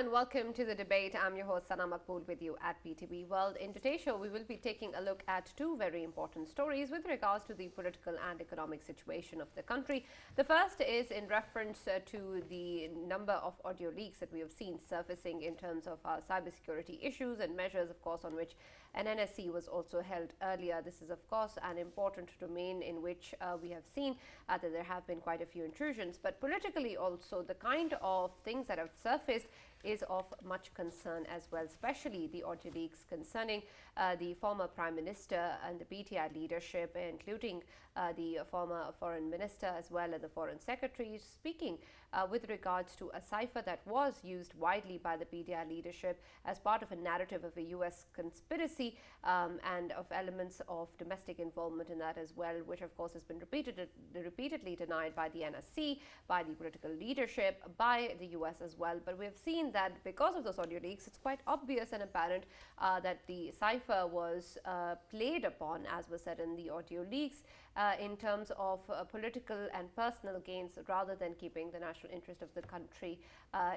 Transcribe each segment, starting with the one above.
and welcome to the debate. I'm your host Sana Makbool with you at PTB World. In today's show, we will be taking a look at two very important stories with regards to the political and economic situation of the country. The first is in reference to the number of audio leaks that we have seen surfacing in terms of cybersecurity issues and measures, of course, on which an NSC was also held earlier. This is, of course, an important domain in which we have seen that there have been quite a few intrusions, but politically also the kind of things that have surfaced is of much concern as well, especially the audio leaks concerning the former Prime Minister and the PTI leadership, including the former Foreign Minister as well as the Foreign Secretary, speaking with regards to a cipher that was used widely by the PTI leadership as part of a narrative of a US conspiracy and of elements of domestic involvement in that as well, which of course has been repeatedly denied by the NSC, by the political leadership, by the US as well. But we have seen that because of those audio leaks, it's quite obvious and apparent that the cipher was played upon, as was said in the audio leaks, in terms of political and personal gains rather than keeping the national interest of the country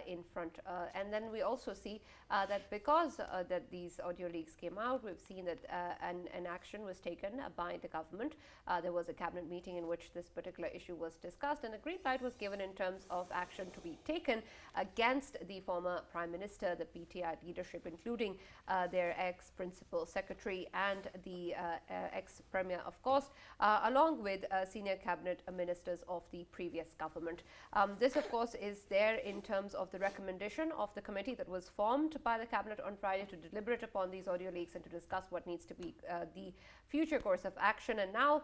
in front. And then we also see that because that these audio leaks came out, we've seen that an action was taken by the government. There was a cabinet meeting in which this particular issue was discussed, and a green light was given in terms of action to be taken against the former Prime Minister, the PTI leadership, including their ex-principal secretary and the ex-premier, of course, along with senior cabinet ministers of the previous government. This, of course, is there in terms of the recommendation of the committee that was formed by the cabinet on Friday to deliberate upon these audio leaks and to discuss what needs to be the future course of action. And now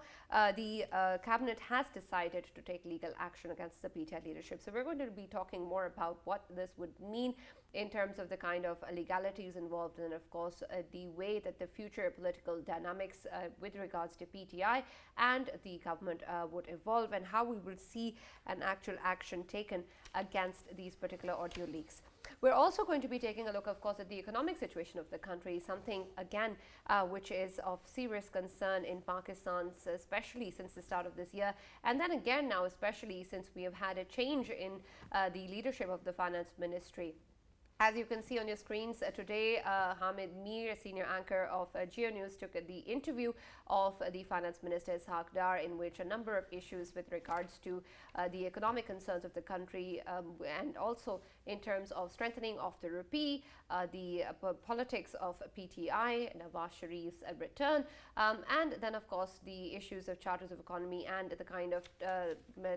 the cabinet has decided to take legal action against the PTI leadership. So we're going to be talking more about what this would mean in terms of the kind of legalities involved and, of course, the way that the future political dynamics with regards to PTI and the government would evolve, and how we will see an actual action taken against these particular audio leaks. We're also going to be taking a look, of course, at the economic situation of the country, something, again, which is of serious concern in Pakistan, especially since the start of this year. And then again now, especially since we have had a change in the leadership of the finance ministry. As you can see on your screens today, Hamid Mir, senior anchor of Geo News, took the interview of the finance minister Ishaq Dar, in which a number of issues with regards to the economic concerns of the country and also in terms of strengthening of the rupee, the politics of PTI, Nawaz Sharif's return, and then of course the issues of charters of economy and the kind of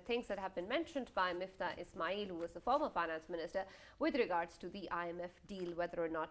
things that have been mentioned by Miftah Ismail, who was the former finance minister, with regards to the IMF deal, whether or not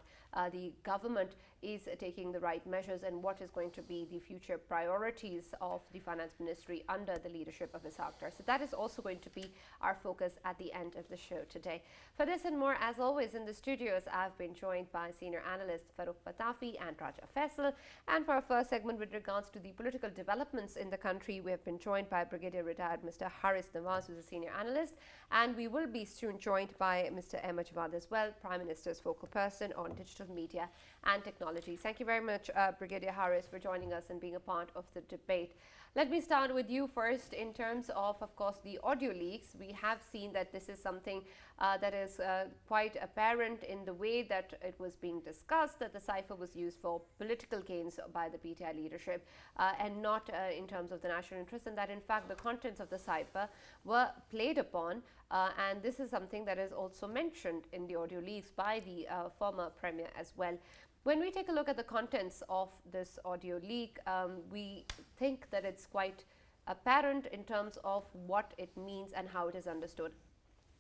the government is taking the right measures and what is going to be the future priorities of the finance ministry under the leadership of Ishaq Dar. So that is also going to be our focus at the end of the show today. For this and more, as always, in the studios, I've been joined by senior analysts Farooq Patafi and Raja Faisal. And for our first segment with regards to the political developments in the country, we have been joined by Brigadier Retired Mr. Haris Nawaz, who's a senior analyst, and we will be soon joined by Mr. Ahmed Jawad as well, Prime Minister's focal person on digital media and technology. Thank you very much, Brigadier Haris, for joining us and being a part of the debate. Let me start with you first in terms of course, the audio leaks. We have seen that this is something that is quite apparent in the way that it was being discussed, that the cipher was used for political gains by the PTI leadership and not in terms of the national interest, and that in fact the contents of the cipher were played upon. And this is something that is also mentioned in the audio leaks by the former premier as well. When we take a look at the contents of this audio leak, we think that it's quite apparent in terms of what it means and how it is understood.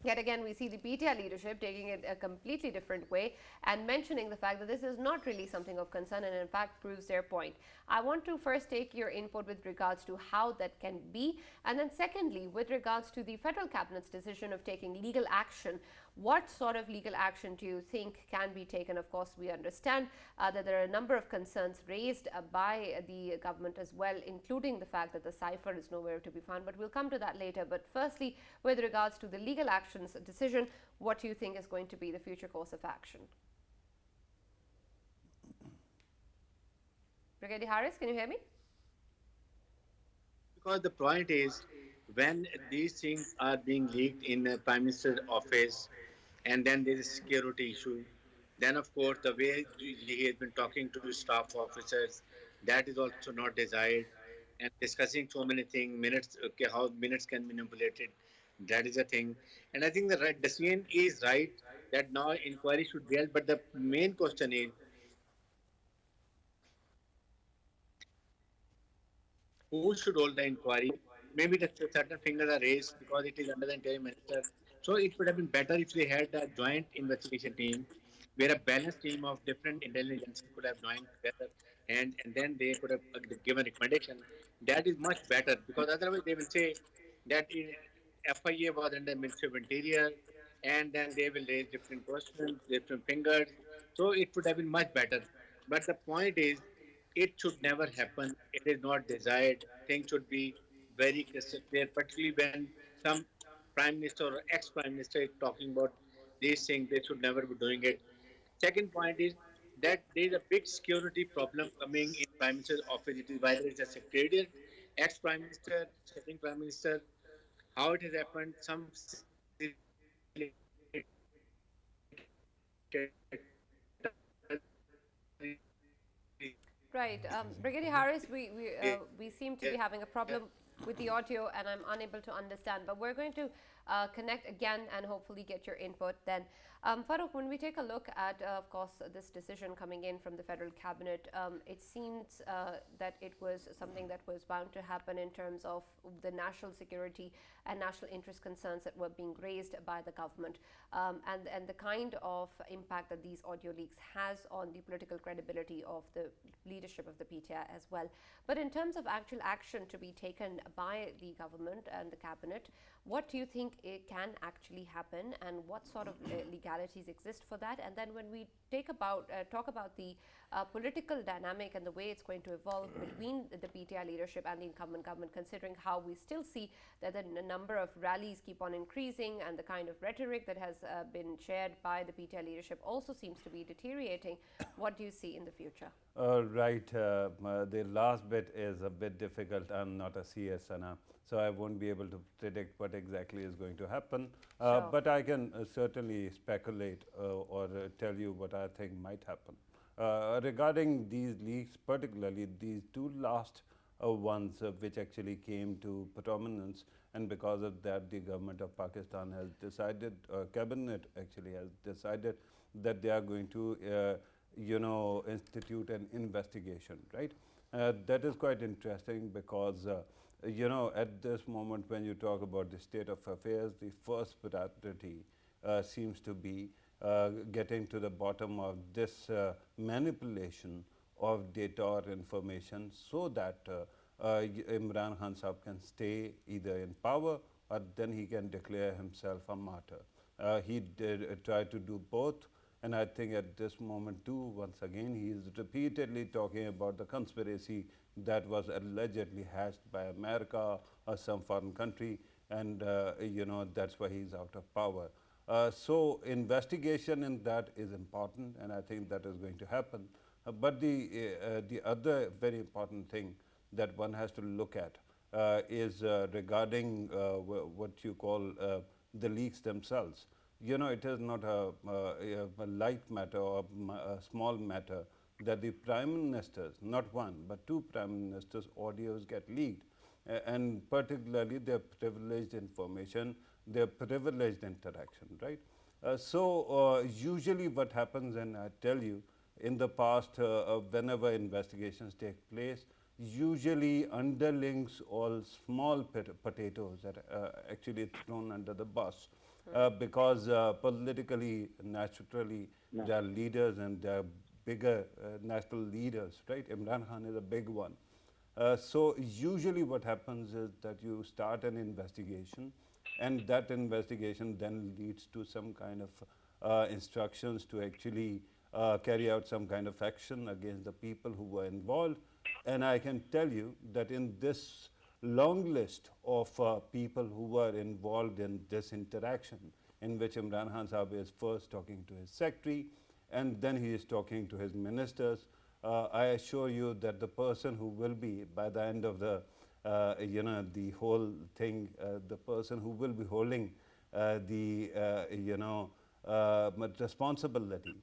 Yet again, we see the PTI leadership taking it a completely different way and mentioning the fact that this is not really something of concern and in fact proves their point. I want to first take your input with regards to how that can be, and then secondly, with regards to the federal cabinet's decision of taking legal action. What sort of legal action do you think can be taken? Of course, we understand that there are a number of concerns raised by the government as well, including the fact that the cipher is nowhere to be found, but we'll come to that later. But firstly, with regards to the legal actions decision, what do you think is going to be the future course of action? Brigadier Haris, can you hear me? Because the point is, when these things are being leaked in the Prime Minister's office, And then there is security issue. Then, of course, the way he has been talking to his staff officers, that is also not desired. And discussing so many things, minutes, okay, how minutes can be manipulated, that is a thing. And I think the right decision is right that now inquiry should be held. But the main question is, who should hold the inquiry? Maybe the certain fingers are raised because it is under the interior minister. So it would have been better if they had a joint investigation team where a balanced team of different intelligence agencies could have joined together, and then they could have given recommendation. That is much better because otherwise they will say that FIA was under Ministry of Interior, and then they will raise different questions, different fingers. So it would have been much better. But the point is, it should never happen. It is not desired. Things should be very crystal clear, particularly when some prime minister or ex-prime minister is talking about these things. They should never be doing it. Second point is that there is a big security problem coming in prime minister's office. It is whether it's a secretariat, ex-prime minister, sitting prime minister, how it has happened. Some secretariat Right. Brigadier Harris, we seem to be having a problem with the audio and I'm unable to understand, but we're going to connect again and hopefully get your input then. Farooq, when we take a look at, of course, this decision coming in from the federal cabinet, it seems that it was something that was bound to happen in terms of the national security and national interest concerns that were being raised by the government, and the kind of impact that these audio leaks has on the political credibility of the leadership of the PTI as well. But in terms of actual action to be taken by the government and the cabinet, what do you think it can actually happen, and what sort of legalities exist for that? And then when we talk about the political dynamic and the way it's going to evolve between the PTI leadership and the incumbent government, considering how we still see that the number of rallies keep on increasing and the kind of rhetoric that has been shared by the PTI leadership also seems to be deteriorating. What do you see in the future? Right. The last bit is a bit difficult. I'm not a CS, Sana, so I won't be able to predict what exactly is going to happen. Sure. But I can certainly speculate or tell you what I think might happen. Regarding these leaks, particularly these two last ones which actually came to prominence, and because of that, the government of Pakistan has decided, cabinet actually has decided that they are going to institute an investigation, right? That is quite interesting because, at this moment when you talk about the state of affairs, the first priority seems to be getting to the bottom of this manipulation of data or information so that Imran Khan Sahib can stay either in power or then he can declare himself a martyr. He did try to do both, and I think at this moment too, once again, he is repeatedly talking about the conspiracy that was allegedly hatched by America or some foreign country, and that's why he's out of power. So investigation in that is important, and I think that is going to happen. But the other very important thing that one has to look at is regarding what you call the leaks themselves. It is not a light matter or a small matter that the prime ministers, not one, but two prime ministers' audios get leaked, and particularly their privileged information, their privileged interaction, right? Usually what happens, and I tell you, in the past, whenever investigations take place, usually underlings all small potatoes that actually thrown under the bus because politically, naturally, there are leaders and there are bigger national leaders, right? Imran Khan is a big one. So usually what happens is that you start an investigation, and that investigation then leads to some kind of instructions to actually carry out some kind of action against the people who were involved. And I can tell you that in this long list of people who were involved in this interaction, in which Imran Khan Sahib is first talking to his secretary, and then he is talking to his ministers. I assure you that the person who will be, by the end of the whole thing, the person who will be holding the responsibility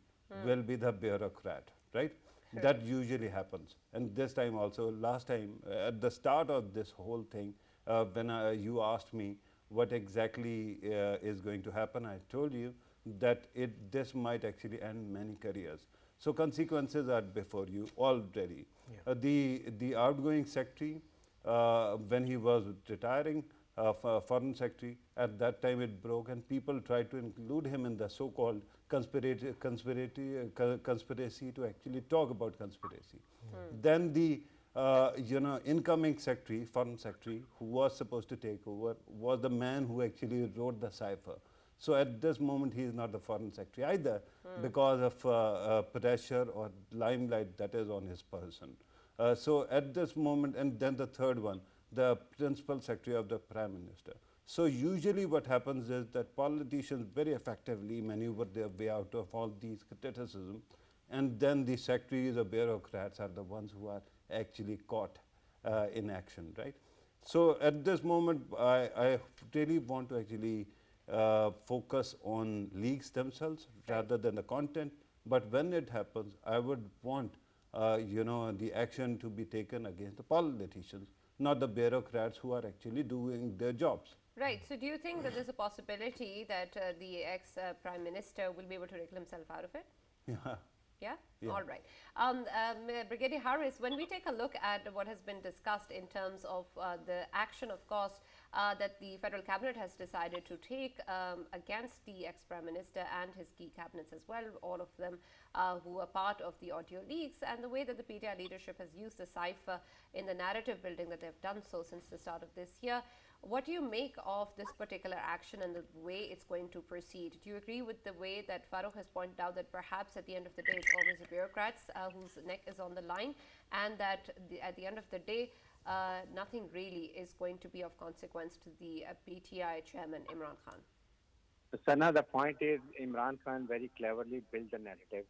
will be the bureaucrat, right? That usually happens. And this time also, last time, at the start of this whole thing, when you asked me what exactly is going to happen, I told you that this might actually end many careers. So consequences are before you already. The outgoing secretary, when he was retiring, foreign secretary, at that time it broke, and people tried to include him in the so-called conspiracy to actually talk about conspiracy. Then the incoming secretary, foreign secretary, who was supposed to take over, was the man who actually wrote the cipher. So at this moment, he is not the foreign secretary either, because of pressure or limelight that is on his person. So at this moment, and then the third one, the principal secretary of the prime minister. So usually what happens is that politicians very effectively maneuver their way out of all these criticism, and then the secretaries or bureaucrats are the ones who are actually caught in action, right? So at this moment, I really want to actually focus on leaks themselves rather than the content. But when it happens, I would want the action to be taken against the politicians, not the bureaucrats who are actually doing their jobs. Right. So, do you think that there's a possibility that the ex-prime minister will be able to wriggle himself out of it? Yeah. Yeah? Yeah. All right. Brigadier Harris, when we take a look at what has been discussed in terms of the action, of course, that the federal cabinet has decided to take against the ex-prime minister and his key cabinets as well, all of them who are part of the audio leaks, and the way that the PTI leadership has used the cipher in the narrative building that they've done so since the start of this year. What do you make of this particular action and the way it's going to proceed? Do you agree with the way that Farooq has pointed out that perhaps at the end of the day it's always the bureaucrats whose neck is on the line, and that at the end of the day nothing really is going to be of consequence to the PTI chairman Imran Khan? Sana, the point is Imran Khan very cleverly built the narrative,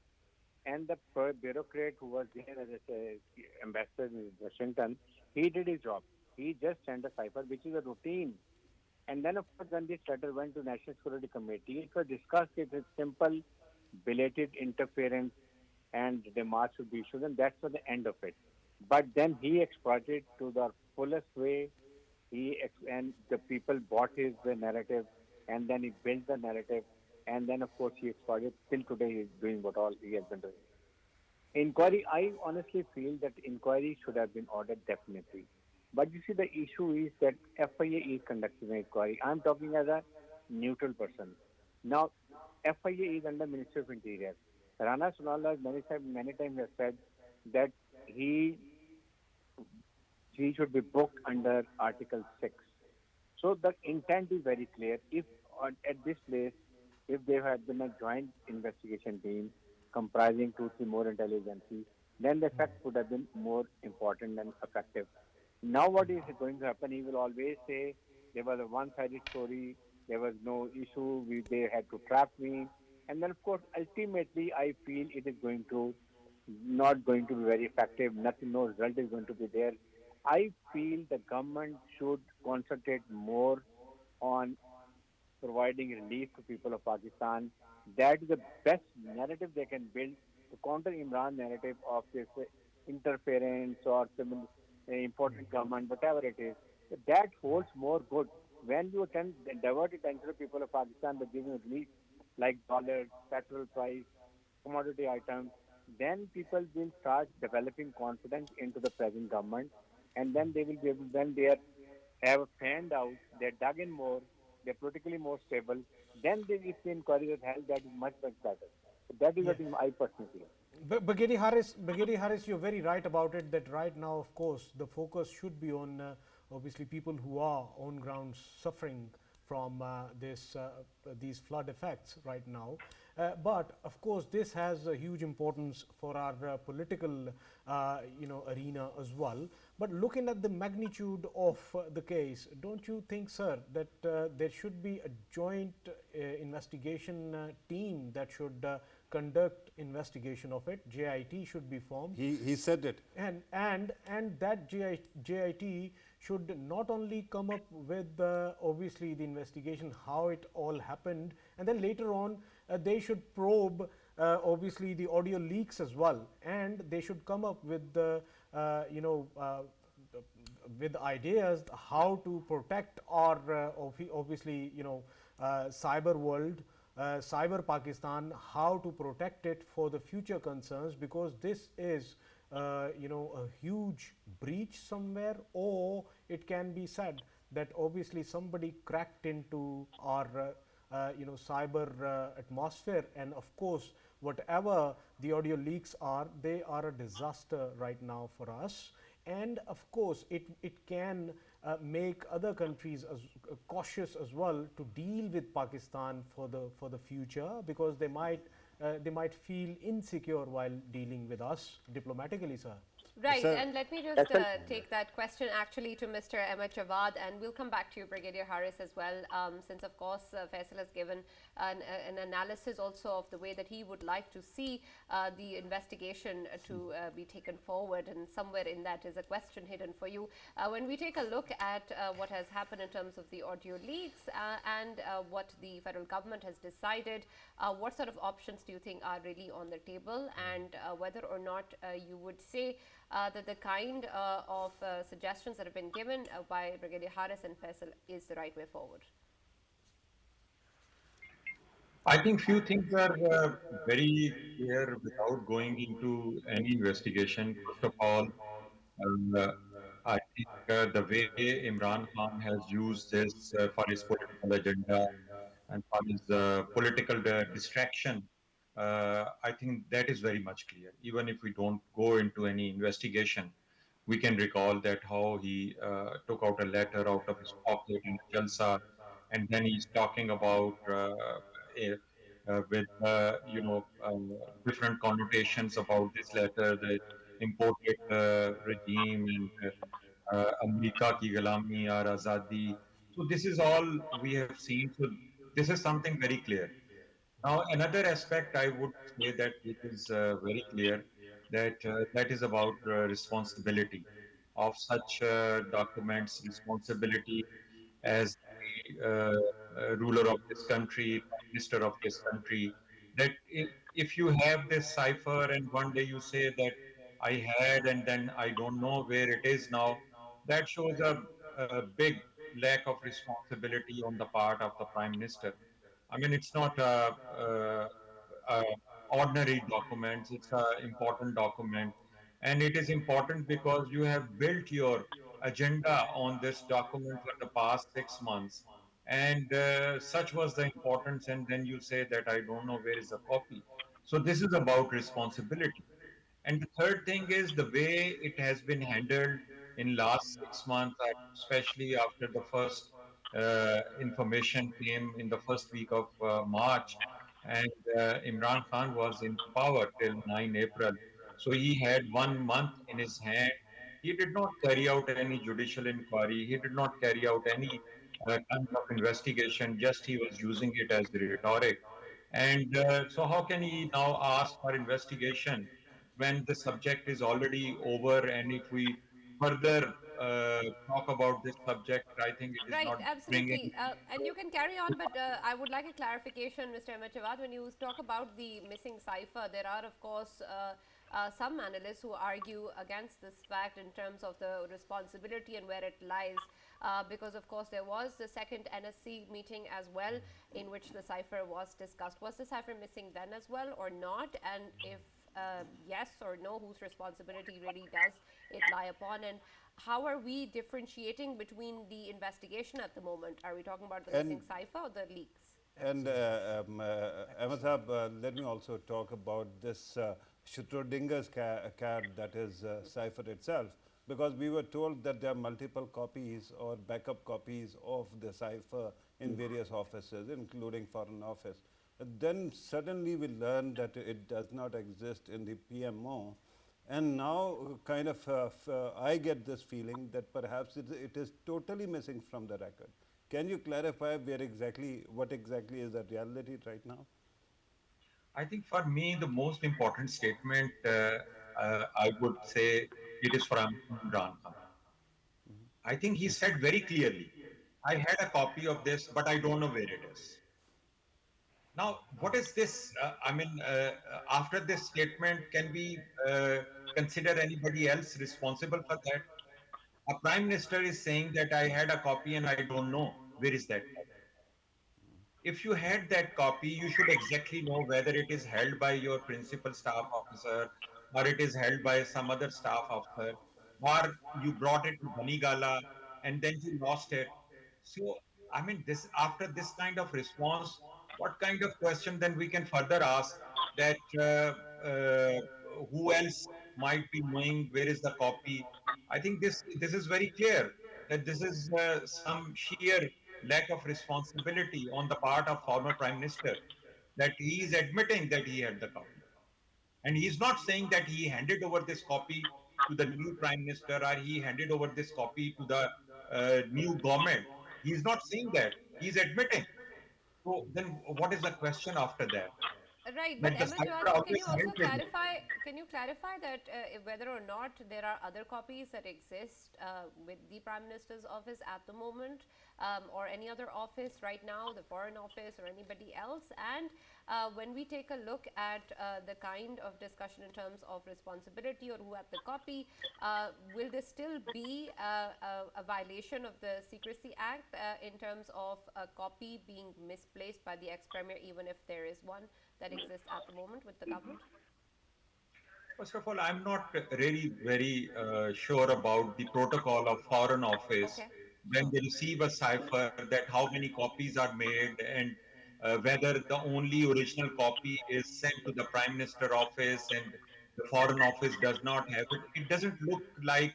and the bureaucrat who was there as a ambassador in Washington, he did his job. He just sent a cipher, which is a routine. And then, of course, when this letter went to National Security Committee, it was discussed. It is simple, belated interference, and the march should be issued, and that's for the end of it. But then he exploited to the fullest way. And the people bought his narrative, and then he built the narrative, and then, of course, he exploited. Till today, he's doing what all he has been doing. Inquiry, I honestly feel that inquiry should have been ordered definitely. But you see, the issue is that FIA is conducting an inquiry. I'm talking as a neutral person. Now, FIA is under Ministry of Interior. Rana Sonala many times has said that he should be booked under Article 6. So the intent is very clear. If at this place, if there had been a joint investigation team comprising 2-3 more intelligence, then the effect would have been more important and effective. Now what is going to happen? He will always say there was a one-sided story, there was no issue, they had to trap me. And then, of course, ultimately, I feel it is going to not going to be very effective. Nothing, no result is going to be there. I feel the government should concentrate more on providing relief to people of Pakistan. That is the best narrative they can build to counter Imran narrative of this interference or some important government, whatever it is. That holds more good. When you can divert attention to people of Pakistan by giving relief like dollars, petrol price, commodity items, then people will start developing confidence into the present government, and then they will be able, when they have fanned out, they're dug in more, they're politically more stable, then they, if the inquiry is held, that is much, much better. So that is what I personally feel. Brigadier Harris, you're very right about it, that right now, of course, the focus should be on obviously people who are on ground suffering from these flood effects right now. But of course, this has a huge importance for our political arena as well. But looking at the magnitude of the case, don't you think, sir, that there should be a joint investigation team that should conduct investigation of it? JIT should be formed. He said it. And that JIT should not only come up with obviously the investigation, how it all happened, and then later on they should probe obviously the audio leaks as well, and they should come up with the with ideas how to protect our obviously cyber world, cyber Pakistan, how to protect it for the future concerns, because this is a huge breach somewhere, or it can be said that obviously somebody cracked into our cyber atmosphere, and of course whatever the audio leaks are, they are a disaster right now for us. And of course it can make other countries as cautious as well to deal with Pakistan for the future, because they might feel insecure while dealing with us diplomatically, sir. Right, Sir, and let me just take that question actually to Mr. Ahmed Jawad, and we'll come back to you, Brigadier Harris, as well, since of course Faisal has given an analysis also of the way that he would like to see the investigation to be taken forward, and somewhere in that is a question hidden for you. When we take a look at what has happened in terms of the audio leaks and what the federal government has decided, what sort of options do you think are really on the table, and whether or not you would say that the kind of suggestions that have been given by Brigadier Harris and Faisal is the right way forward? I think few things are very clear without going into any investigation. First of all, uh, I think the way Imran Khan has used this for his political agenda and for his political distraction, I think that is very much clear. Even if we don't go into any investigation, we can recall that how he took out a letter out of his pocket in a jalsa, and then he's talking about with different connotations about this letter, the imported regime and America ki gulami or azadi. So this is all we have seen. So this is something very clear. Now, another aspect I would say that which is very clear, that that is about responsibility of such documents, responsibility as the ruler of this country, prime minister of this country, that if you have this cipher and one day you say that I had and then I don't know where it is now, that shows a big lack of responsibility on the part of the prime minister. I mean, it's not a ordinary document. It's an important document, and it is important because you have built your agenda on this document for the past 6 months, and such was the importance. And then you say that I don't know where is the copy. So this is about responsibility. And the third thing is the way it has been handled in last 6 months, especially after the first information came in the first week of March, and Imran Khan was in power till 9 April. So he had 1 month in his hand. He did not carry out any judicial inquiry. He did not carry out any kind of investigation. Just he was using it as the rhetoric. And so, how can he now ask for investigation when the subject is already over? And if we further talk about this subject, I think it is Right, not bringing. absolutely. And you can carry on, but I would like a clarification, Mr. Ahmed Jawad. When you talk about the missing cipher, there are, of course, some analysts who argue against this fact in terms of the responsibility and where it lies, because, of course, there was the second NSC meeting as well in which the cipher was discussed. Was the cipher missing then as well or not? And if yes or no, whose responsibility really does it lie upon? And how are we differentiating between the investigation at the moment? Are we talking about the missing And cipher or the leaks? And Ahmed Saab, let me also talk about this Schrodinger's cat, that is cipher itself, because we were told that there are multiple copies or backup copies of the cipher in various offices, including Foreign Office. Then suddenly we learned that it does not exist in the PMO. And now, kind of, I get this feeling that perhaps it is totally missing from the record. Can you clarify what exactly is the reality right now? I think for me, the most important statement I would say it is from Imran Khan. I think he said very clearly, I had a copy of this, but I don't know where it is. Now, what is this? After this statement, can we consider anybody else responsible for that? A prime minister is saying that I had a copy and I don't know where is that. If you had that copy, you should exactly know whether it is held by your principal staff officer or it is held by some other staff officer, or you brought it to Banigala and then you lost it. So, I mean, this after this kind of response, what kind of question then we can further ask that who else might be knowing where is the copy? I think this is very clear that this is some sheer lack of responsibility on the part of former prime minister, that he is admitting that he had the copy, and he is not saying that he handed over this copy to the new prime minister or he handed over this copy to the new government. He is not saying that, he is admitting. So then what is the question after that? Right, but That the Ahmed cipher Jawad, can always you also held with him. clarify? Can you clarify that whether or not there are other copies that exist with the Prime Minister's office at the moment, or any other office right now, the Foreign Office or anybody else? And when we take a look at the kind of discussion in terms of responsibility or who had the copy, will this still be a violation of the Secrecy Act in terms of a copy being misplaced by the ex-premier, even if there is one that exists at the moment with the government? First of all, I'm not really very sure about the protocol of Foreign Office Okay, when sure. they receive a cipher, that how many copies are made, and whether the only original copy is sent to the Prime Minister office and the Foreign Office does not have it. It doesn't look like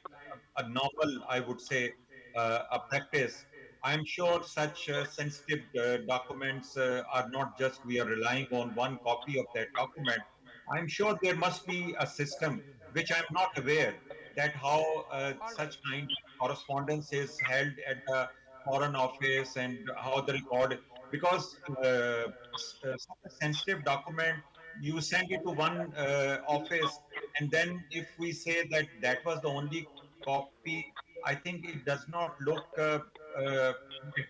a normal, I would say, a practice. I'm sure such sensitive documents are not just we are relying on one copy of that document. I'm sure there must be a system which I'm not aware, that how All such right. kind of correspondence is held at the foreign office and how the record, because such a sensitive document, you send it to one office, and then if we say that that was the only copy, I think it does not look, at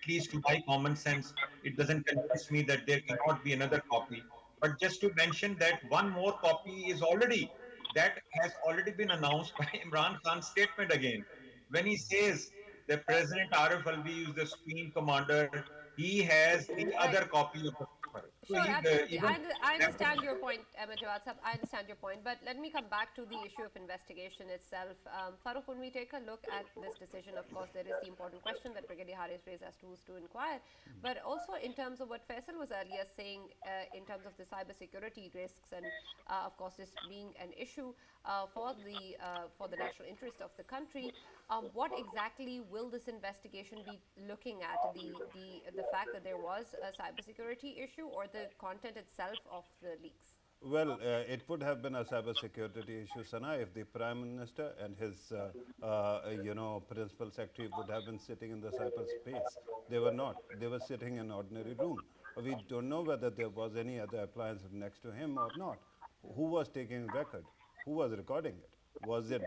least to my common sense, it doesn't convince me that there cannot be another copy. But just to mention that one more copy is already, that has already been announced by Imran Khan's statement again. When he says that President Arif Alvi is the Supreme Commander, he has the Right. other copy of the paper. So Sure, he absolutely. even I that understand your point, Ahmed Jawad Sahab. I understand your point, but let me come back to the issue of investigation itself. Farouk, when we take a look at this decision, of course, there is the important question that Brigadier Haris raised as to who's to inquire, but also in terms of what Faisal was earlier saying, in terms of the cybersecurity risks, and of course, this being an issue for the national interest of the country. What exactly will this investigation be looking at? The fact that there was a cybersecurity issue, or the content itself of the leaks? Well, it would have been a cybersecurity issue, Sana, if the Prime Minister and his, principal secretary would have been sitting in the cyberspace. They were not. They were sitting in an ordinary room. We don't know whether there was any other appliance next to him or not. Who was taking record? Who was recording it? Was it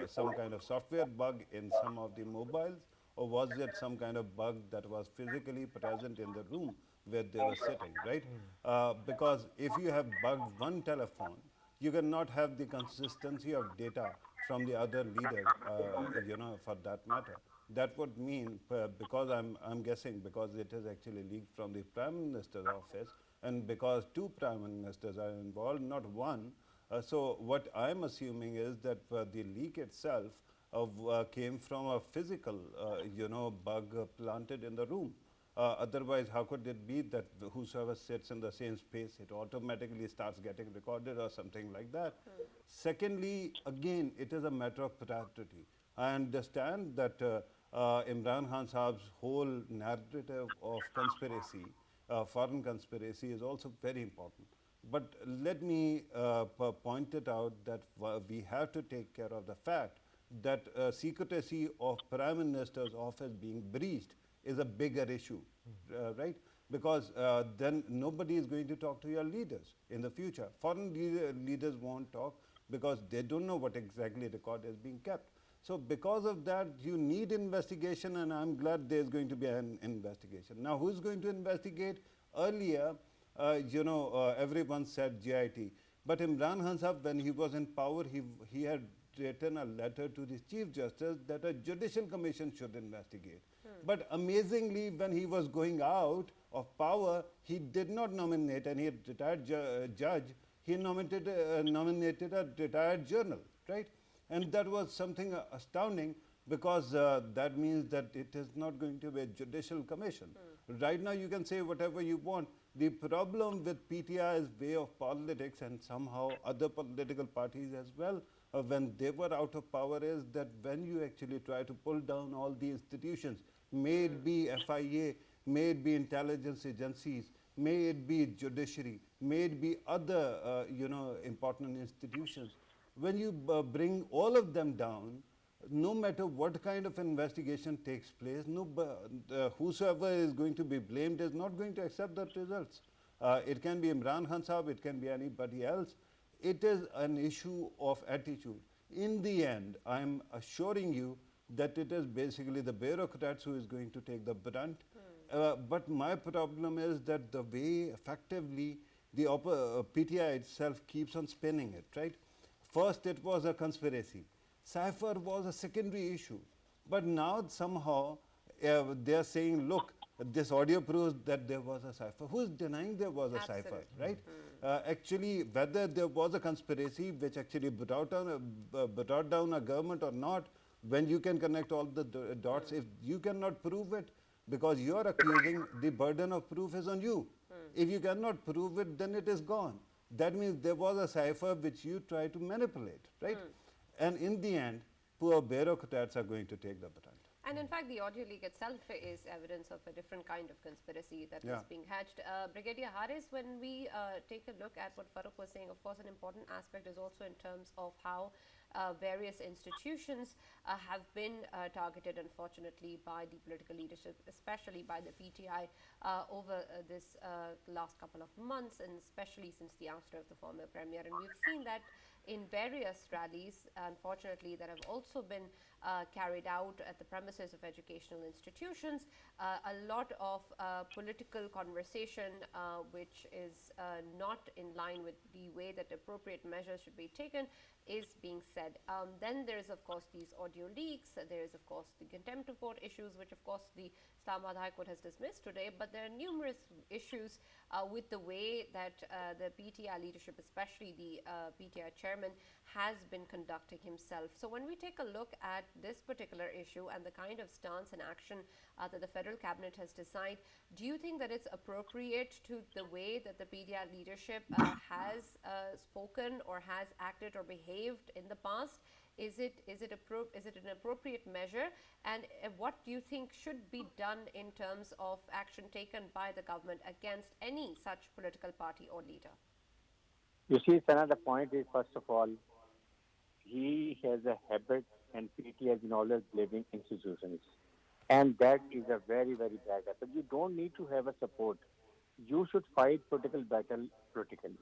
some kind of software bug in some of the mobiles, or was it some kind of bug that was physically present in the room where they were sitting, right? Because if you have bugged one telephone, you cannot have the consistency of data from the other leader, for that matter. That would mean, because I'm guessing, because it is actually leaked from the Prime Minister's office, and because two Prime Ministers are involved, not one. So what I'm assuming is that the leak itself came from a physical, bug planted in the room. Otherwise, how could it be that whosoever sits in the same space, it automatically starts getting recorded or something like that? Secondly, again, it is a matter of priority. I understand that Imran Khan Saab's whole narrative of conspiracy, foreign conspiracy, is also very important. But let me point it out that we have to take care of the fact that secrecy of Prime Minister's office being breached is a bigger issue, right? Because then nobody is going to talk to your leaders in the future. Foreign leaders won't talk because they don't know what exactly record is being kept. So because of that, you need investigation, and I'm glad there's going to be an investigation. Now, who's going to investigate? Earlier, everyone said GIT. But Imran Khan Sahab, when he was in power, he had written a letter to the Chief Justice that a judicial commission should investigate. But amazingly, when he was going out of power, he did not nominate any retired judge. He nominated a retired journal, right? And that was something astounding because that means that it is not going to be a judicial commission. Right now, you can say whatever you want. The problem with PTI's way of politics and somehow other political parties as well, when they were out of power, is that when you actually try to pull down all the institutions, may it be FIA, may it be intelligence agencies, may it be judiciary, may it be other important institutions, when you bring all of them down, no matter what kind of investigation takes place, whosoever is going to be blamed is not going to accept the results. It can be Imran Khan Sahab, it can be anybody else. It is an issue of attitude. In the end, I am assuring you that it is basically the bureaucrats who is going to take the brunt. But my problem is that the way effectively the PTI itself keeps on spinning it, right? First, it was a conspiracy. CYPHER was a secondary issue. But now somehow they are saying, look, this audio proves that there was a CYPHER. Who is denying there was a CYPHER, right? Actually, whether there was a conspiracy which actually brought down a government or not, when you can connect all the dots, if you cannot prove it, because you are accusing, the burden of proof is on you. If you cannot prove it, then it is gone. That means there was a CYPHER which you try to manipulate, right? And in the end, poor bureaucrats are going to take the brunt. And in fact, the audio leak itself is evidence of a different kind of conspiracy that is being hatched. Brigadier Haris, when we take a look at what Farooq was saying, of course, an important aspect is also in terms of how various institutions have been targeted, unfortunately, by the political leadership, especially by the PTI, over this last couple of months, and especially since the ouster of the former premier. And we've seen that in various rallies, unfortunately, that have also been carried out at the premises of educational institutions. A lot of political conversation, which is not in line with the way that appropriate measures should be taken, is being said. Then there is, of course, these audio leaks. There is, of course, the contempt of court issues, which, of course, the Islamabad High Court has dismissed today. But there are numerous issues with the way that the PTI leadership, especially the PTI chairman, has been conducting himself. So when we take a look at this particular issue and the kind of stance and action that the federal cabinet has decided, do you think that it's appropriate to the way that the PTI leadership has spoken or has acted or behaved in the past? Is it an appropriate measure? And what do you think should be done in terms of action taken by the government against any such political party or leader? You see, Sana, the point is, first of all, he has a habit, and PT has been always blaming institutions. And that is a very, very bad habit. You don't need to have a support. You should fight political battle politically.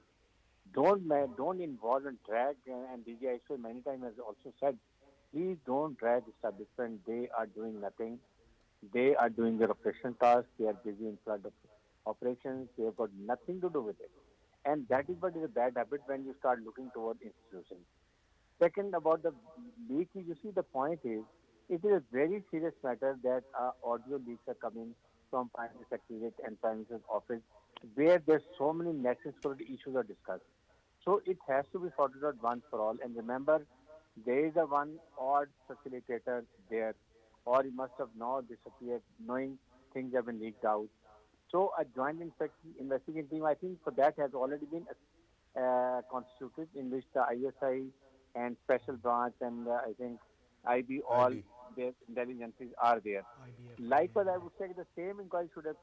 Don't involve and drag, and DGI many times has also said, please don't drag establishment. They are doing nothing. They are doing their operation task. They are busy in flood of operations. They have got nothing to do with it. And that is what is a bad habit when you start looking toward institutions. Second, about the leak, you see, the point is, it is a very serious matter that audio leaks are coming from Prime Minister's Secretariat and Prime Minister's office, where there's so many national security issues are discussed. So it has to be sorted out once for all. And remember, there is a one odd facilitator there, or he must have now disappeared, knowing things have been leaked out. So a joint investigation team, I think, for that has already been constituted, in which the ISI and special branch and I think IB, all IB. their intelligences are there. IBF. Likewise, I would say the same inquiry should have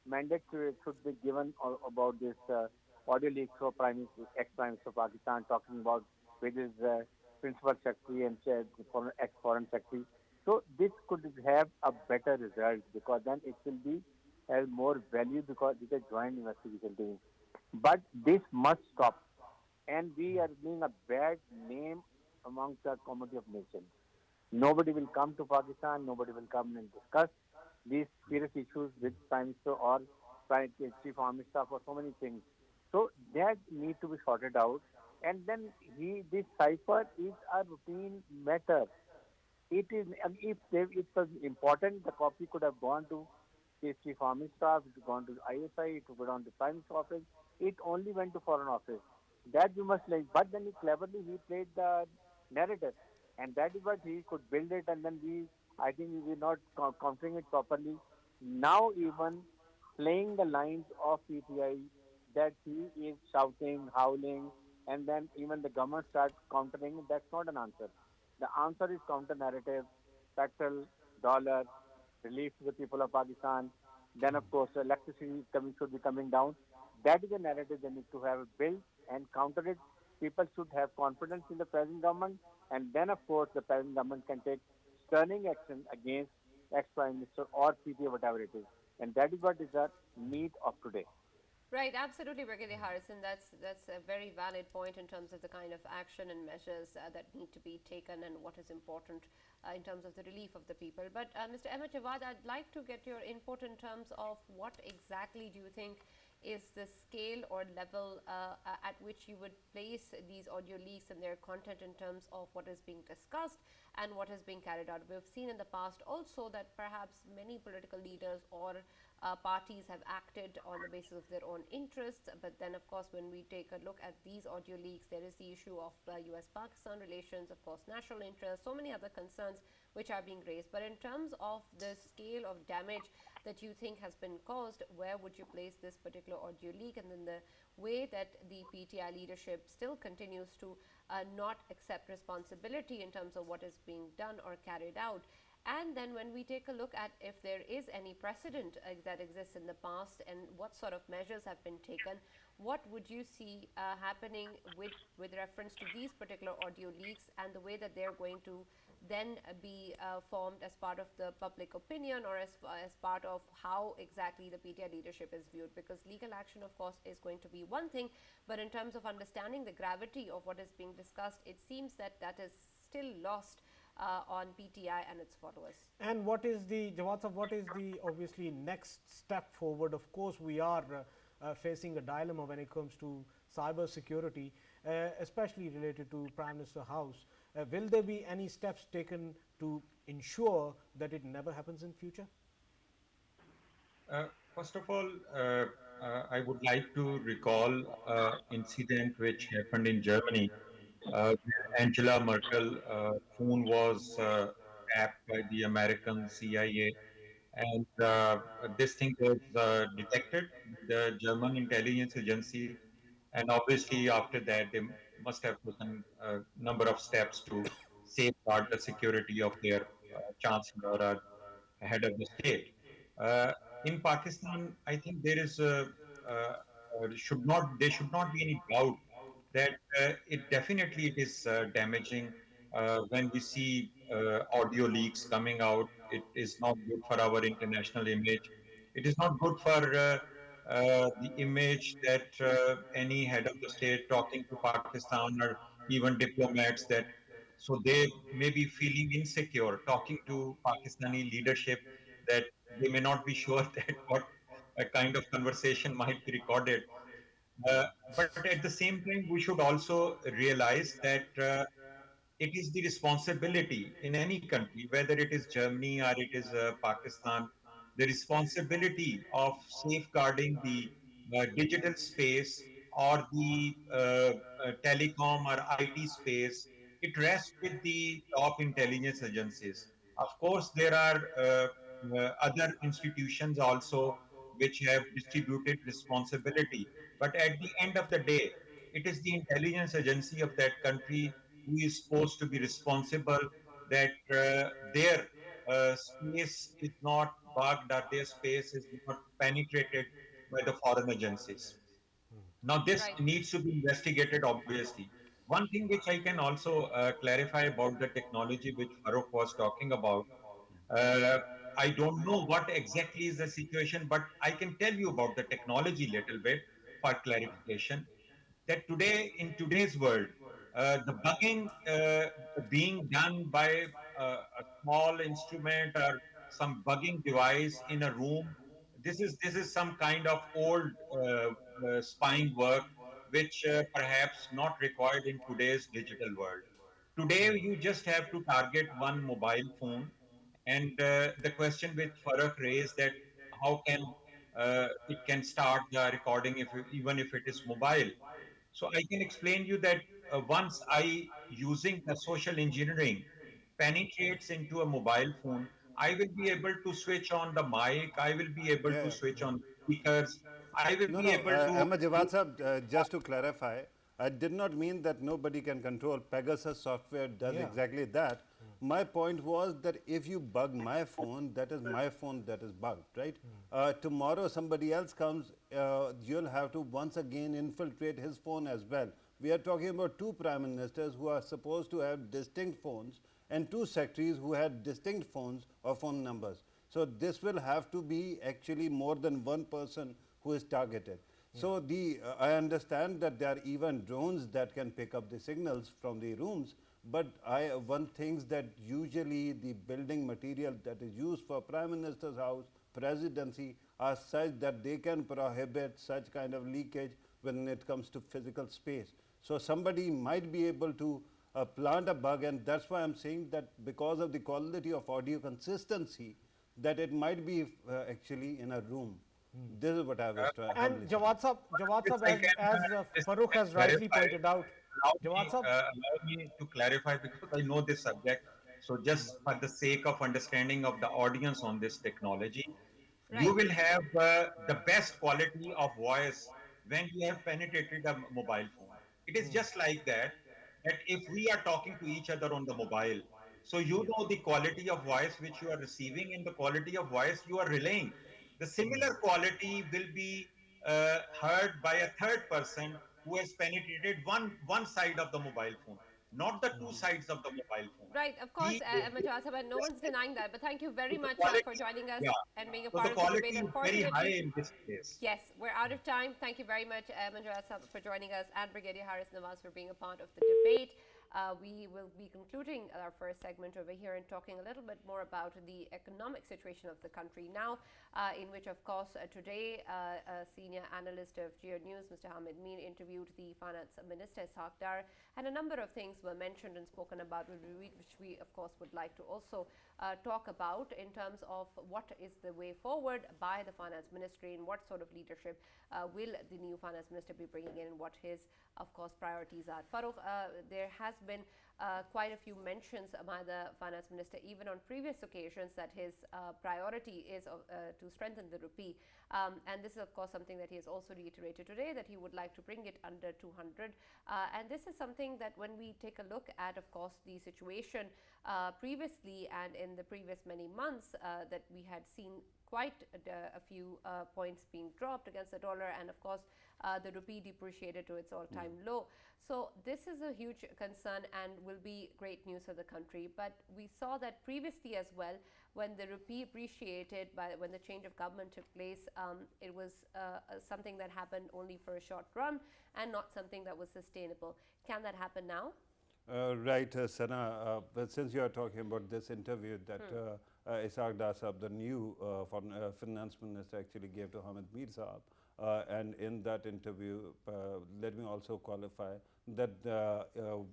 mandate should be given about this audio leak for ex-Prime Minister of Pakistan, talking about with his principal secretary and ex-foreign secretary. So this could have a better result, because then it will be has more value, because it's a joint investigation team. But this must stop, and we are being a bad name amongst the community of nations. Nobody will come to Pakistan, nobody will come and discuss these serious issues with Prime Minister or chief army staff or so many things. So that need to be sorted out. And then this cipher is a routine matter. It is, it was important, the copy could have gone to chief army staff, it gone to ISI, it would gone to prime minister office. It only went to foreign office. That we must like. But then he played the narrative, and that is what he could build it. And then I think we were not countering it properly. Now even playing the lines of PTI that he is shouting, howling, and then even the government starts countering. That's not an answer. The answer is counter narrative, petrol, dollar, relief to the people of Pakistan. Then, of course, electricity should be coming down. That is a narrative they need to have built and counter it. People should have confidence in the present government, and then, of course, the present government can take stunning action against ex-prime minister or PTA, whatever it is. And that is what is the need of today. Right, absolutely, Brigadier Harrison. That's a very valid point in terms of the kind of action and measures that need to be taken and what is important in terms of the relief of the people. But Mr. Ahmed Jawad, I'd like to get your input in terms of what exactly do you think is the scale or level at which you would place these audio leaks and their content in terms of what is being discussed and what is being carried out. We've seen in the past also that perhaps many political leaders or parties have acted on the basis of their own interests. But then, of course, when we take a look at these audio leaks, there is the issue of US Pakistan relations, of course, national interest, so many other concerns which are being raised. But in terms of the scale of damage that you think has been caused, where would you place this particular audio leak? And then the way that the PTI leadership still continues to not accept responsibility in terms of what is being done or carried out. And then when we take a look at if there is any precedent that exists in the past and what sort of measures have been taken, what would you see happening with reference to these particular audio leaks and the way that they're going to then be formed as part of the public opinion or as part of how exactly the PTI leadership is viewed? Because legal action, of course, is going to be one thing, but in terms of understanding the gravity of what is being discussed, it seems that that is still lost on PTI and its followers. And what is the, Jawad sahab, what is the obviously next step forward? Of course, we are facing a dilemma when it comes to cyber security, especially related to Prime Minister House. Will there be any steps taken to ensure that it never happens in future? First of all, I would like to recall incident which happened in Germany, where Angela Merkel phone was tapped by the American CIA, and this thing was detected by the German intelligence agency, and obviously after that they must have taken a number of steps to safeguard the security of their chancellor or head of the state. Uh, in Pakistan, I think there should not be any doubt that it definitely it is damaging when we see audio leaks coming out. It is not good for our international image. It is not good for the image that any head of the state talking to Pakistan or even diplomats that so they may be feeling insecure talking to Pakistani leadership that they may not be sure that what a kind of conversation might be recorded. But at the same time, we should also realize that it is the responsibility in any country, whether it is Germany or it is Pakistan, the responsibility of safeguarding the digital space or the telecom or IT space. It rests with the top intelligence agencies. Of course, there are other institutions also which have distributed responsibility. But at the end of the day, it is the intelligence agency of that country who is supposed to be responsible that their space is not bugged or their space is not penetrated by the foreign agencies. Now, this Right. needs to be investigated, obviously. One thing which I can also clarify about the technology which Farooq was talking about, uh, I don't know what exactly is the situation, but I can tell you about the technology little bit for clarification that today in today's world, the bugging being done by a small instrument or some bugging device in a room, this is some kind of old spying work, which perhaps not required in today's digital world. Today, you just have to target one mobile phone, and the question which Farah raised, that how can it can start the recording if even if it is mobile. So I can explain you that once I using the social engineering penetrates into a mobile phone, I will be able to switch on the mic. I will be able to Yeah. switch on speakers. I will No, be no, able to. Ahmed Jawad Sahab, just to clarify, I did not mean that nobody can control. Pegasus software does Yeah. exactly that. My point was that if you bug my phone, that is my phone that is bugged, right? Tomorrow somebody else comes, you'll have to once again infiltrate his phone as well. We are talking about two prime ministers who are supposed to have distinct phones and two secretaries who had distinct phones or phone numbers. So this will have to be actually more than one person who is targeted. So I understand that there are even drones that can pick up the signals from the rooms, but one thinks that usually the building material that is used for Prime Minister's house, presidency, are such that they can prohibit such kind of leakage when it comes to physical space. So somebody might be able to plant a bug, and that's why I'm saying that because of the quality of audio consistency, that it might be actually in a room. This is what I was trying And humbly saying. Jawad Yes, Sahab, I can as just Farooq has rightly clarify. pointed out, Jawad Sahab, Allow me to clarify because I know this subject. So, just for the sake of understanding of the audience on this technology, you Right. will have the best quality of voice when you have penetrated a mobile phone. It is just like that, that if we are talking to each other on the mobile, so you know the quality of voice which you are receiving and the quality of voice you are relaying. The similar quality will be heard by a third person who has penetrated one side of the mobile phone, not the two sides of the mobile phone. Right, of course, He, Ahmed Jawad, and no one's denying that. But thank you very so the much for quality, joining us yeah. and being a So part the of the debate. quality is very high Unfortunately, in this case. yes, we're out of time. Thank you very much, Manjura Sab, for joining us, and Brigadier Harris Nawaz for being a part of the debate. We will be concluding our first segment over here and talking a little bit more about the economic situation of the country now, in which, of course, today a senior analyst of Geo News, Mr. Hamid Mir, interviewed the Finance Minister, Ishaq Dar, and a number of things were mentioned and spoken about, which we, of course, would like to also talk about in terms of what is the way forward by the Finance Ministry and what sort of leadership will the new Finance Minister be bringing in and what his, of course, priorities are. Farooq, there has been quite a few mentions by the Finance Minister, even on previous occasions, that his priority is to strengthen the rupee. And this is, of course, something that he has also reiterated today, that he would like to bring it under 200. And this is something that when we take a look at, of course, the situation previously and in the previous many months, that we had seen quite a few points being dropped against the dollar, and of course the rupee depreciated to its all-time low. So this is a huge concern and will be great news for the country. But we saw that previously as well, when the rupee appreciated, when the change of government took place, it was something that happened only for a short run and not something that was sustainable. Can that happen now? Right, Sana, but since you are talking about this interview that Ishaq Dar Sahab, the new finance minister, actually gave to Hamid Mir Sahab, and in that interview, let me also qualify that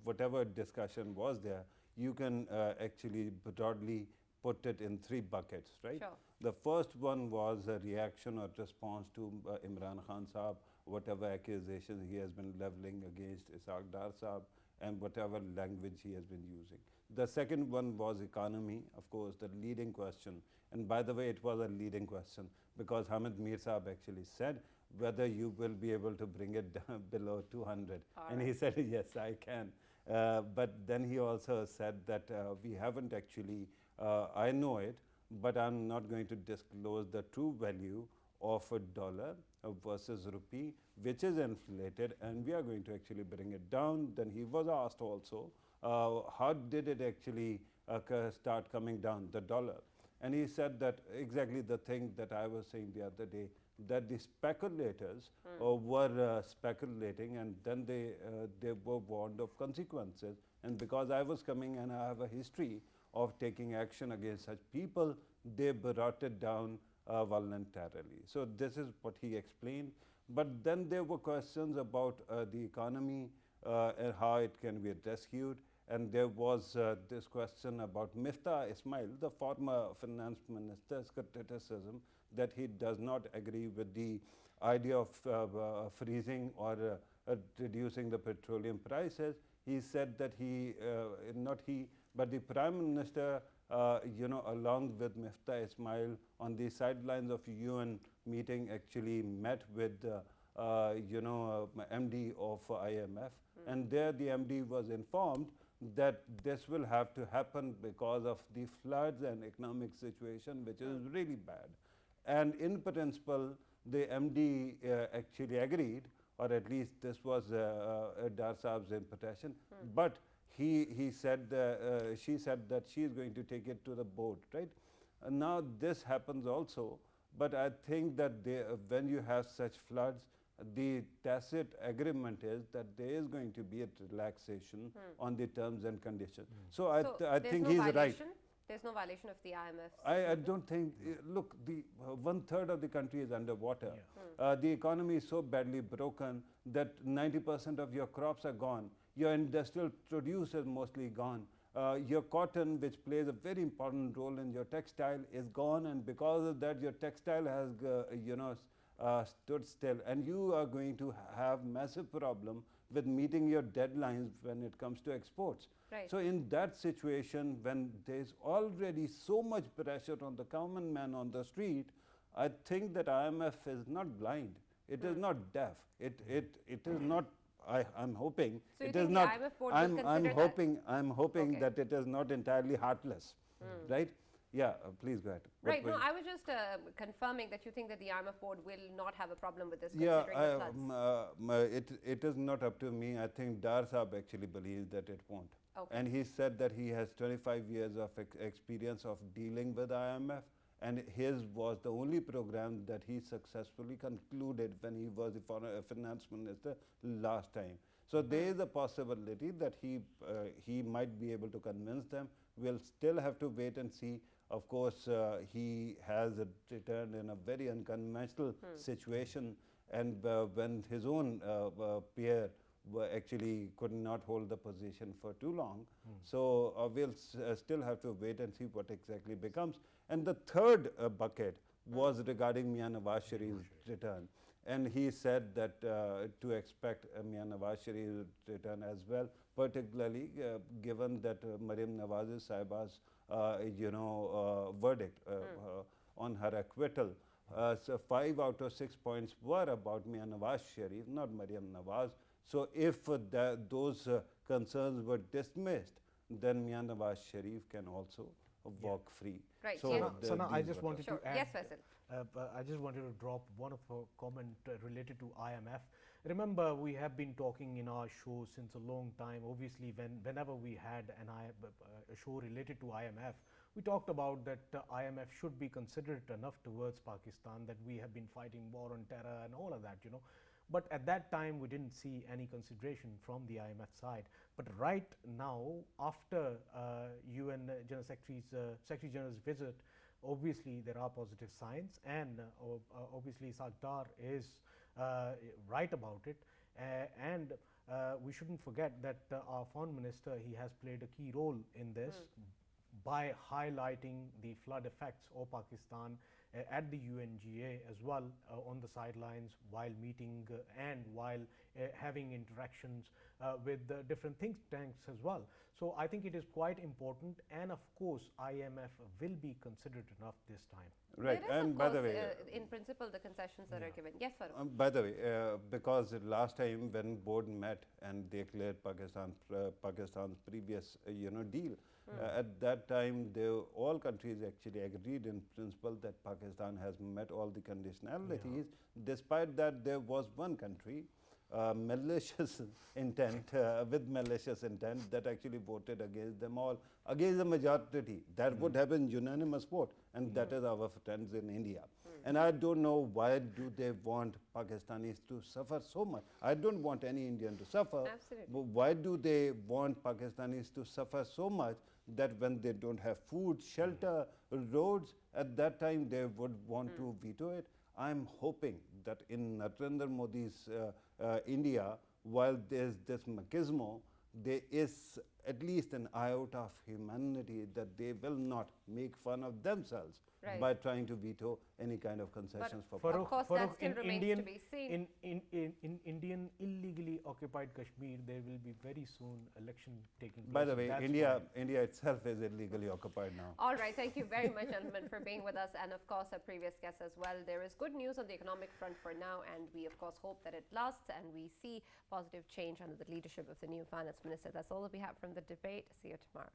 whatever discussion was there, you can actually broadly put it in three buckets, right? Sure. The first one was a reaction or response to Imran Khan Sahab, whatever accusations he has been leveling against Ishaq Dar Sahab, and whatever language he has been using. The second one was economy, of course, the leading question. And by the way, it was a leading question because Hamid Mir Sahab actually said whether you will be able to bring it down below 200. And he said, yes, I can. But then he also said that we haven't actually, I know it, but I'm not going to disclose the true value of a dollar versus rupee, which is inflated, and we are going to actually bring it down. Then he was asked also, how did it actually start coming down, the dollar? And he said that exactly the thing that I was saying the other day, that the speculators were speculating, and then they were warned of consequences. And because I was coming and I have a history of taking action against such people, they brought it down voluntarily. So this is what he explained. But then there were questions about the economy and how it can be rescued. And there was this question about Miftah Ismail, the former finance minister's criticism that he does not agree with the idea of freezing or reducing the petroleum prices. He said that not he, but the Prime Minister, along with Miftah Ismail on the sidelines of UN meeting actually met with MD of IMF. And there the MD was informed that this will have to happen because of the floods and economic situation, which is really bad. And in principle, the MD actually agreed, or at least this was Dar Saab's impression. But she said that she is going to take it to the board, right? Now this happens also, but I think that when you have such floods, the tacit agreement is that there is going to be a relaxation on the terms and conditions. So I think he's right. There's no violation of the IMF. I don't think, look, the 1/3 of the country is underwater. The economy is so badly broken that 90% of your crops are gone. Your industrial produce is mostly gone. Your cotton, which plays a very important role in your textile, is gone, and because of that, your textile has, stood still, and you are going to have massive problem with meeting your deadlines when it comes to exports. Right. So in that situation, when there's already so much pressure on the common man on the street, I think that IMF is not blind. It is not deaf. It is not. I'm hoping so it is not. I'm hoping okay. that it is not entirely heartless, right? Yeah, please go ahead. Right. No, I was just confirming that you think that the IMF board will not have a problem with this, Yeah, considering the floods. it is not up to me. I think Dar Saab actually believes that it won't. Okay. And he said that he has 25 years of experience of dealing with IMF, and his was the only program that he successfully concluded when he was the finance minister last time. So there is a possibility that he might be able to convince them. We'll still have to wait and see. Of course, he has returned in a very unconventional situation, and when his own peer actually could not hold the position for too long. So we'll still have to wait and see what exactly becomes. And the third bucket was regarding Mian Nawaz Sharif's return. And he said that to expect Mian Nawaz Sharif's return as well, particularly given that Maryam Nawaz Sahiba's verdict on her acquittal. So 5 out of 6 points were about Mian Nawaz Sharif, not Maryam Nawaz. So if those concerns were dismissed, then Mian Nawaz Sharif can also walk free. Right. So Yes. Sana, I just wanted Sure. to add. Yes, Faisal. I just wanted to drop one of a comment related to IMF. Remember, we have been talking in our show since a long time. Obviously, whenever we had a show related to IMF, we talked about that IMF should be considerate enough towards Pakistan, that we have been fighting war on terror and all of that, But at that time, we didn't see any consideration from the IMF side. But right now, after UN General Secretary General's visit, obviously there are positive signs, and obviously Sardar is right about it. And we shouldn't forget that our foreign minister, he has played a key role in this by highlighting the flood effects of Pakistan at the UNGA as well, on the sidelines, while meeting and while having interactions with different think tanks as well. So I think it is quite important, and of course IMF will be considered enough this time. Right. There is, And of by course, the way, in principle, the concessions that are given. Yes, Farooq. by the way, because last time when board met and declared Pakistan's previous deal, at that time all countries actually agreed in principle that Pakistan has met all the conditionalities. Despite that, there was one country malicious intent, with malicious intent, that actually voted against them all, against the majority. That would have been unanimous vote, and that is our friends in India. And I don't know why do they want Pakistanis to suffer so much. I don't want any Indian to suffer. Absolutely. But why do they want Pakistanis to suffer so much that when they don't have food, shelter, roads, at that time they would want to veto it. I'm hoping that in Narendra Modi's India, while there's this machismo, there is at least an iota of humanity that they will not make fun of themselves by trying to veto any kind of concessions for Farooq, of course, that still remains to be seen. In Indian illegally occupied Kashmir, there will be very soon election taking place. By the way, India itself is illegally occupied now. All right, thank you very much, gentlemen, for being with us, and of course, our previous guests as well. There is good news on the economic front for now, and we, of course, hope that it lasts and we see positive change under the leadership of the new finance minister. That's all that we have from the debate. See you tomorrow.